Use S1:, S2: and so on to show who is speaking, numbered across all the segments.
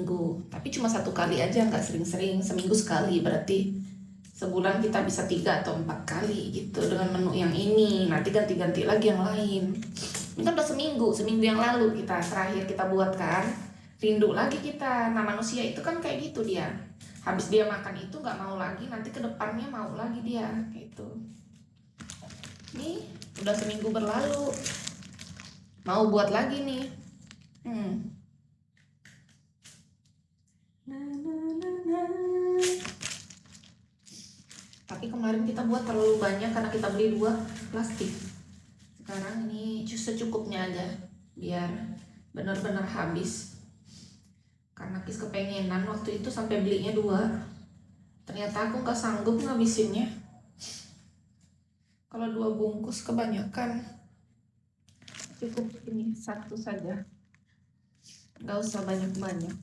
S1: seminggu, tapi cuma 1 kali aja, nggak sering-sering. Seminggu sekali, berarti sebulan kita bisa 3 atau 4 kali gitu dengan menu yang ini. Nanti ganti-ganti lagi yang lain. Ini kan udah seminggu yang lalu kita terakhir kita buat kan. Rindu lagi kita. Nah manusia itu kan kayak gitu dia. Habis dia makan itu nggak mau lagi, nanti ke depannya mau lagi dia gitu. Nih udah seminggu berlalu, mau buat lagi nih. Tapi kemarin kita buat terlalu banyak karena kita beli 2 plastik. Sekarang ini secukupnya aja biar benar-benar habis. Karena Kis kepengenan waktu itu sampai belinya 2. Ternyata aku nggak sanggup ngabisinnya. Kalau 2 bungkus kebanyakan, cukup ini 1 saja, nggak usah banyak-banyak.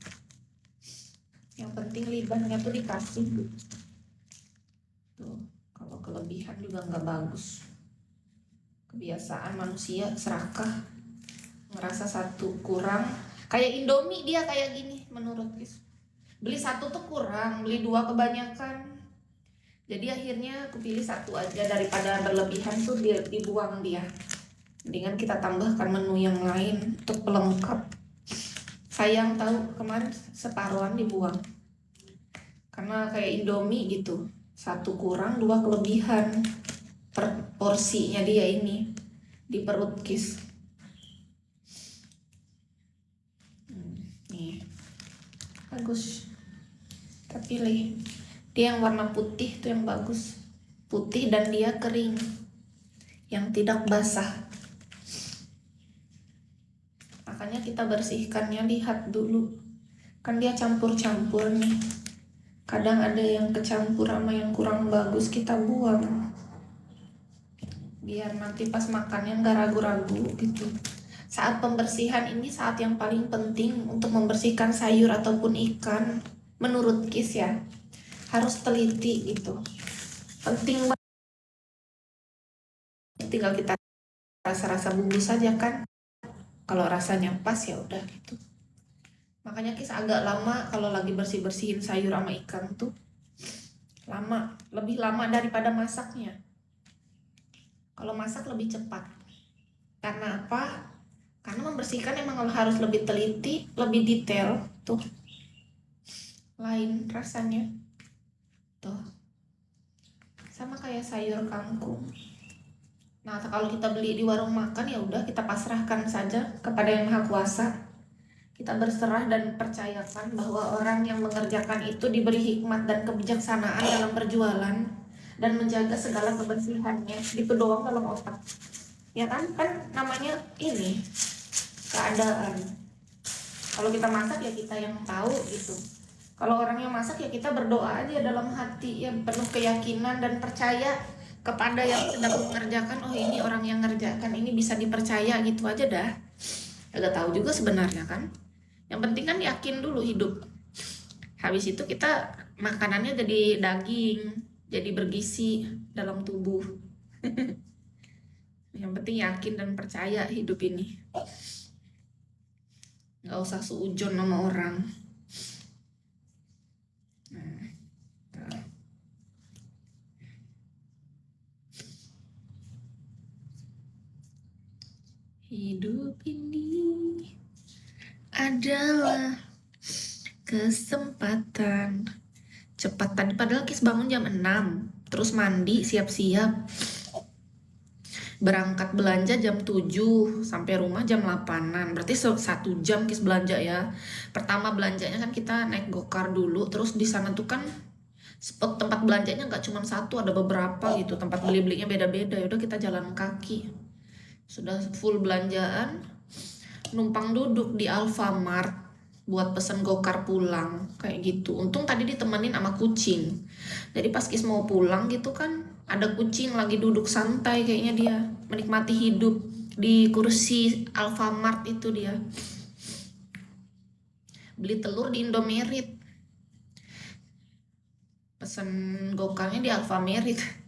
S1: Yang penting limbahnya tuh dikasih tuh. Kalau kelebihan juga nggak bagus. Kebiasaan manusia serakah, ngerasa 1 kurang. Kayak Indomie dia kayak gini menurut Kis. Beli 1 tuh kurang, beli 2 kebanyakan. Jadi akhirnya aku pilih 1 aja, daripada berlebihan tuh dibuang dia. Mendingan kita tambahkan menu yang lain untuk pelengkap. Sayang tahu, kemarin separuhan dibuang. Karena kayak Indomie gitu, 1 kurang 2 kelebihan per porsinya dia ini di perut Kis. Nih bagus, kita pilih dia yang warna putih tuh yang bagus, putih dan dia kering, yang tidak basah. Makanya kita bersihkannya, lihat dulu kan dia campur-campur nih. Kadang ada yang kecampur sama yang kurang bagus, kita buang biar nanti pas makannya nggak ragu-ragu gitu. Saat pembersihan ini saat yang paling penting untuk membersihkan sayur ataupun ikan menurut Kis ya, harus teliti gitu, penting banget. Tinggal kita rasa-rasa bumbu saja kan, kalau rasanya pas ya udah gitu. Makanya Kis agak lama kalau lagi bersih-bersihin sayur sama ikan tuh, lama, lebih lama daripada masaknya. Kalau masak lebih cepat. Karena apa? Karena membersihkan emang harus lebih teliti, lebih detail tuh. Lain rasanya. Tuh. Sama kayak sayur kangkung. Nah, kalau kita beli di warung makan ya udah kita pasrahkan saja kepada Yang Maha Kuasa. Kita berserah dan percayakan bahwa orang yang mengerjakan itu diberi hikmat dan kebijaksanaan dalam berjualan dan menjaga segala kebersihannya. Gitu doang dalam otak. Ya kan namanya ini keadaan. Kalau kita masak ya kita yang tahu gitu. Kalau orang yang masak ya kita berdoa aja dalam hati ya, penuh keyakinan dan percaya kepada yang sedang mengerjakan. Oh ini orang yang ngerjakan ini bisa dipercaya gitu aja dah. Agak tahu juga sebenarnya kan. Yang penting kan yakin dulu hidup. Habis itu kita makanannya jadi daging, jadi bergizi dalam tubuh. Yang penting yakin dan percaya hidup ini. Nggak usah seujon sama orang. Hidup ini adalah kesempatan. Cepat tadi padahal Kis bangun jam 6, terus mandi, siap-siap. Berangkat belanja jam 7, sampai rumah jam 8-an. Berarti 1 jam Kis belanja ya. Pertama belanjanya kan kita naik gokar dulu, terus di sana tuh kan spot tempat belanjanya nggak cuma 1, ada beberapa gitu. Tempat beli-belinya beda-beda. Yaudah kita jalan kaki. Sudah full belanjaan, numpang duduk di Alfamart buat pesen gokar pulang kayak gitu. Untung tadi ditemenin sama kucing. Jadi pas Kis mau pulang gitu kan, ada kucing lagi duduk santai kayaknya dia menikmati hidup di kursi Alfamart itu dia. Beli telur di Indomaret. Pesen gokarnya di Alfamart.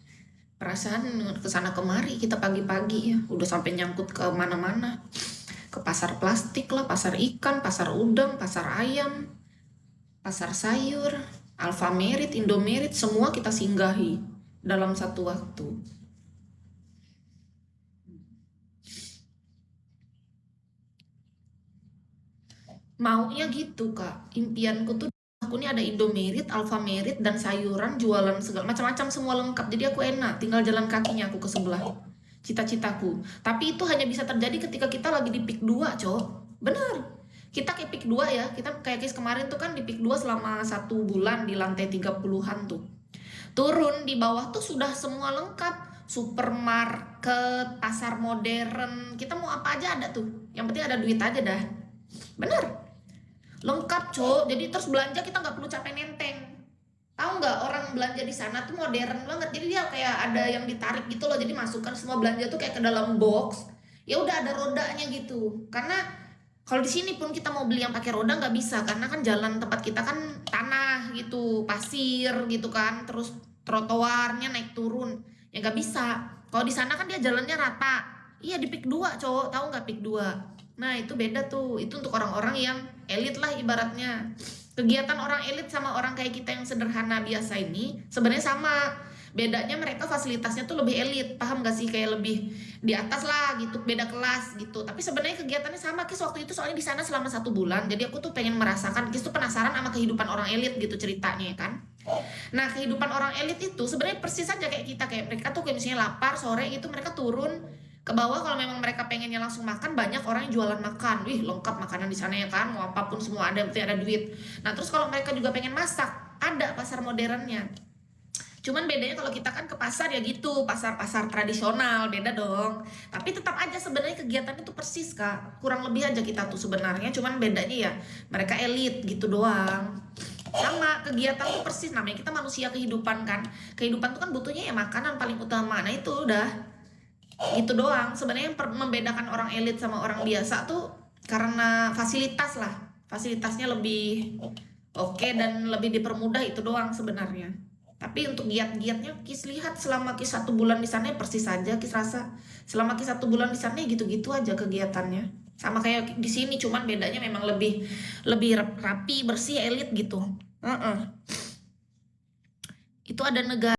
S1: Perasaan kesana kemari kita pagi-pagi ya, udah sampai nyangkut ke mana-mana, ke pasar plastik lah, pasar ikan, pasar udang, pasar ayam, Pasar sayur, Alfamart, Indomaret, semua kita singgahi dalam satu waktu. Maunya gitu Kak, impianku tuh aku nih ada Indomaret, Alfamart, dan sayuran jualan segala macam-macam semua lengkap. Jadi aku enak, tinggal jalan kakinya aku ke sebelah. Cita-citaku. Tapi itu hanya bisa terjadi ketika kita lagi di peak 2, Cok. Benar. Kita kayak peak 2 ya, kita kayak case kemarin tuh kan di peak 2 selama 1 bulan di lantai 30-an tuh. Turun di bawah tuh sudah semua lengkap. Supermarket, pasar modern, kita mau apa aja ada tuh. Yang penting ada duit aja dah. Bener. Lengkap Cok, jadi terus belanja kita nggak perlu capek nenteng. Tahu nggak orang belanja di sana tuh modern banget, jadi dia kayak ada yang ditarik gitu loh, jadi masukkan semua belanja tuh kayak ke dalam box, ya udah ada rodanya gitu. Karena kalau di sini pun kita mau beli yang pakai roda nggak bisa, karena kan jalan tempat kita kan tanah gitu, pasir gitu kan, terus trotoarnya naik turun, ya nggak bisa. Kalau di sana kan dia jalannya rata. Iya di Pik 2 Cok, tahu nggak Pik 2? Nah itu beda tuh, itu untuk orang-orang yang elit lah ibaratnya. Kegiatan orang elit sama orang kayak kita yang sederhana biasa ini sebenarnya sama. Bedanya mereka fasilitasnya tuh lebih elit, paham gak sih? Kayak lebih di atas lah gitu, beda kelas gitu. Tapi sebenarnya kegiatannya sama. Kis waktu itu soalnya di sana selama 1 bulan, jadi aku tuh pengen merasakan. Kis tuh penasaran sama kehidupan orang elit gitu ceritanya ya kan. Nah kehidupan orang elit itu sebenarnya persis aja kayak kita, kayak mereka tuh kayak misalnya lapar sore gitu mereka turun ke bawah kalau memang mereka pengennya langsung makan. Banyak orang yang jualan makan, wih lengkap makanan di sana ya kan, mau apapun semua ada, berarti ada duit. Nah terus kalau mereka juga pengen masak, ada pasar modernnya. Cuman bedanya kalau kita kan ke pasar ya gitu, pasar-pasar tradisional, beda dong. Tapi tetap aja sebenarnya kegiatannya tuh persis Kak, kurang lebih aja kita tuh sebenarnya, cuman bedanya ya mereka elit gitu doang. Sama kegiatan tuh persis, namanya kita manusia kehidupan kan, kehidupan tuh kan butuhnya ya makanan paling utama. Nah itu udah gitu doang sebenarnya yang membedakan orang elit sama orang biasa tuh, karena fasilitas lah, fasilitasnya lebih oke dan lebih dipermudah, itu doang sebenarnya. Tapi untuk giat-giatnya Kis lihat selama Kis 1 bulan di sana ya persis saja. Kis rasa selama Kis 1 bulan di sana ya gitu-gitu aja kegiatannya, sama kayak di sini, cuman bedanya memang lebih lebih rapi bersih elit gitu. Itu ada negara